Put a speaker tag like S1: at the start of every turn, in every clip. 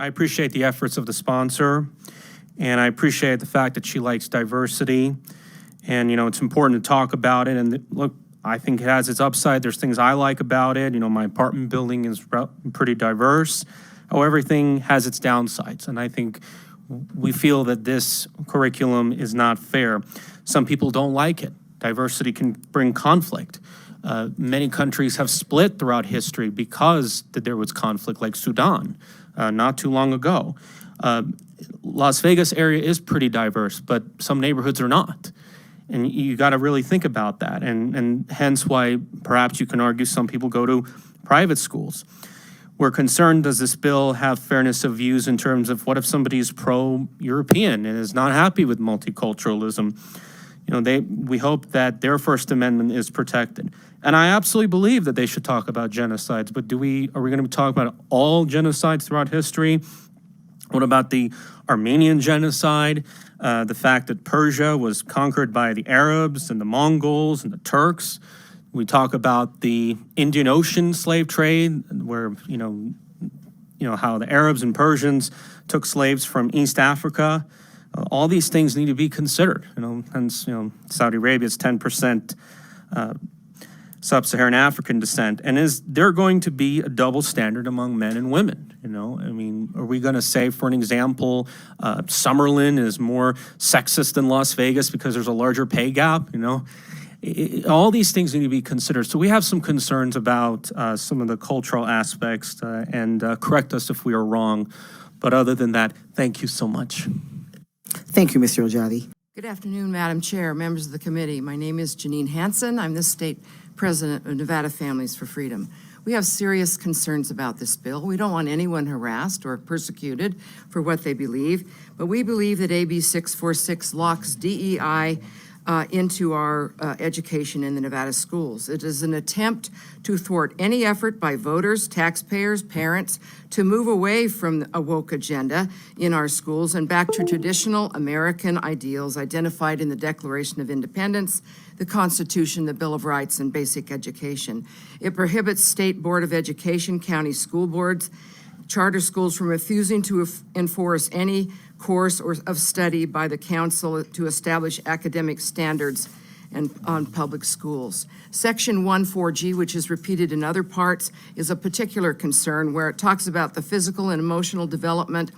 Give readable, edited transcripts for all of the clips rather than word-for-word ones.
S1: I appreciate the efforts of the sponsor, and I appreciate the fact that she likes diversity. And, it's important to talk about it. And look, I think it has its upside. There's things I like about it. My apartment building is pretty diverse. However, everything has its downsides. And I think we feel that this curriculum is not fair. Some people don't like it. Diversity can bring conflict. Many countries have split throughout history because there was conflict, like Sudan, not too long ago. Las Vegas area is pretty diverse, but some neighborhoods are not. And you got to really think about that. And hence why perhaps you can argue some people go to private schools. We're concerned, does this bill have fairness of views in terms of what if somebody's pro-European and is not happy with multiculturalism? We hope that their First Amendment is protected. And I absolutely believe that they should talk about genocides, but are we going to talk about all genocides throughout history? What about the Armenian genocide? The fact that Persia was conquered by the Arabs and the Mongols and the Turks? We talk about the Indian Ocean slave trade, where, how the Arabs and Persians took slaves from East Africa. All these things need to be considered. Hence, Saudi Arabia's 10% sub-Saharan African descent. And is there going to be a double standard among men and women? Are we going to say, for an example, Summerlin is more sexist than Las Vegas because there's a larger pay gap? All these things need to be considered. So we have some concerns about some of the cultural aspects, and correct us if we are wrong. But other than that, thank you so much.
S2: Thank you, Mr. Ojjaty.
S3: Good afternoon, Madam Chair, members of the committee. My name is Janine Hansen. I'm the state president of Nevada Families for Freedom. We have serious concerns about this bill. We don't want anyone harassed or persecuted for what they believe, but we believe that AB 646 locks DEI into our education in the Nevada schools. It is an attempt to thwart any effort by voters, taxpayers, parents to move away from a woke agenda in our schools and back to traditional American ideals identified in the Declaration of Independence, the Constitution, the Bill of Rights, and basic education. It prohibits State Board of Education, county school boards, charter schools from refusing to enforce any course or of study by the council to establish academic standards and on public schools. Section 14G, which is repeated in other parts, is a particular concern where it talks about the physical and emotional development,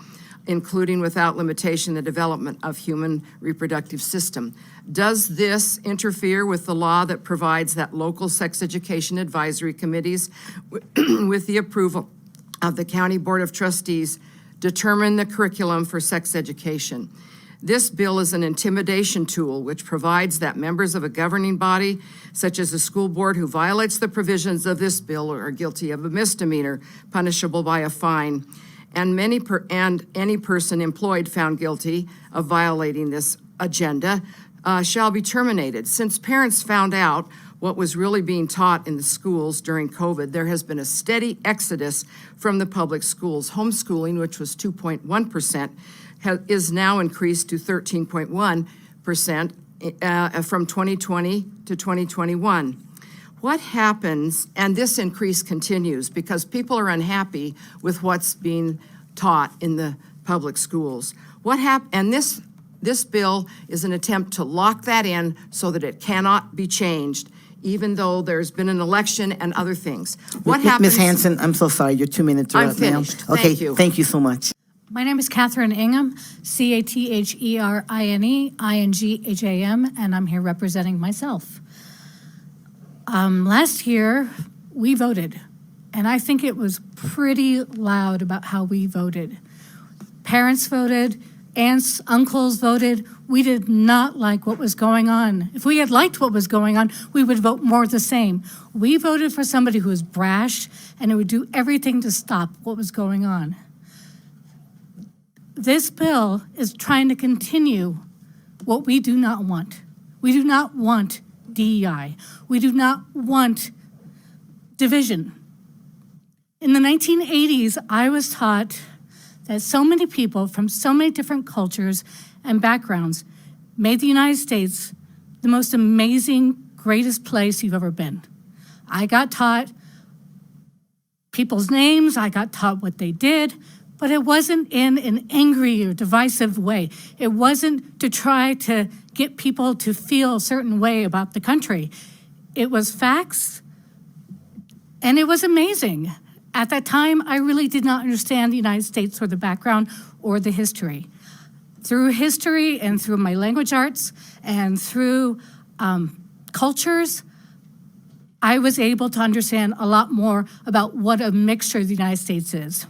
S3: including without limitation the development of human reproductive system. Does this interfere with the law that provides that local sex education advisory committees with the approval of the County Board of Trustees determine the curriculum for sex education? This bill is an intimidation tool which provides that members of a governing body, such as a school board who violates the provisions of this bill are guilty of a misdemeanor punishable by a fine, and any person employed found guilty of violating this agenda shall be terminated. Since parents found out what was really being taught in the schools during COVID, there has been a steady exodus from the public schools. Homeschooling, which was 2.1%, is now increased to 13.1% from 2020 to 2021. What happens, and this increase continues because people are unhappy with what's being taught in the public schools. And this bill is an attempt to lock that in so that it cannot be changed, even though there's been an election and other things. What happens?
S2: Ms. Hansen, I'm so sorry, your 2 minutes are
S3: I'm
S2: up now.
S3: finished.
S2: Okay,
S3: Thank you.
S2: Thank you so much.
S4: My name is Catherine Ingham, Catherine Ingham, and I'm here representing myself. Last year, we voted, and I think it was pretty loud about how we voted. Parents voted, aunts, uncles voted. We did not like what was going on. If we had liked what was going on, we would vote more the same. We voted for somebody who was brash and who would do everything to stop what was going on. This bill is trying to continue what we do not want. We do not want DEI. We do not want division. In the 1980s, I was taught that so many people from so many different cultures and backgrounds made the United States the most amazing, greatest place you've ever been. I got taught people's names, I got taught what they did, but it wasn't in an angry or divisive way. It wasn't to try to get people to feel a certain way about the country. It was facts, and it was amazing. At that time, I really did not understand the United States or the background or the history. Through history and through my language arts and through cultures, I was able to understand a lot more about what a mixture of the United States is.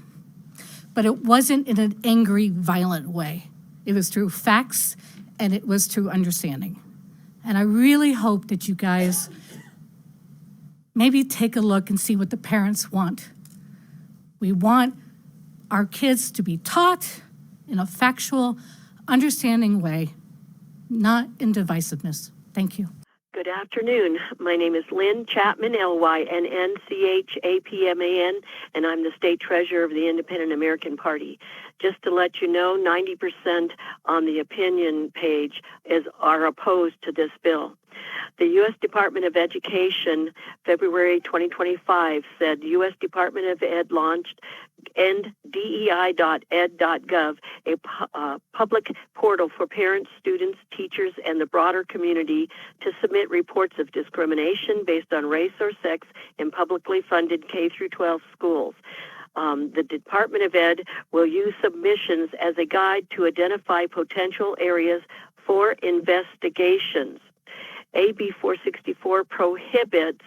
S4: But it wasn't in an angry, violent way. It was through facts, and it was through understanding. And I really hope that you guys maybe take a look and see what the parents want. We want our kids to be taught in a factual, understanding way, not in divisiveness. Thank you.
S5: Good afternoon. My name is Lynn Chapman, Lynnchapman, and I'm the state treasurer of the Independent American Party. Just to let you know, 90% on the opinion page are opposed to this bill. The U.S. Department of Education, February 2025, said the U.S. Department of Ed launched DEI.ed.gov, a public portal for parents, students, teachers, and the broader community to submit reports of discrimination based on race or sex in publicly funded K-12 schools. The Department of Ed will use submissions as a guide to identify potential areas for investigations. AB 464 prohibits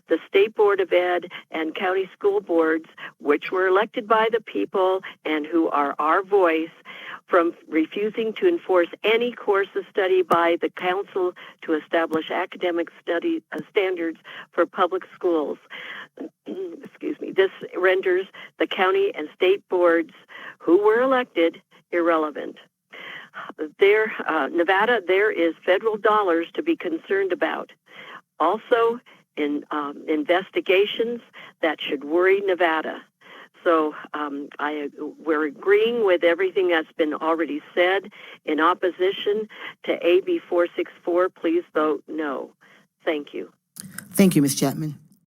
S5: the State Board of Ed and county school boards, which were elected by the people and who are our voice, from refusing to enforce any course of study by the council to establish academic study standards for public schools. Excuse me. This renders the county and state boards who were elected irrelevant. Nevada, there is federal dollars to be concerned about. Also, in investigations that should worry Nevada. So we're agreeing with everything that's been already said. In opposition to AB 464, please vote no. Thank you.
S2: Thank you, Ms. Chapman.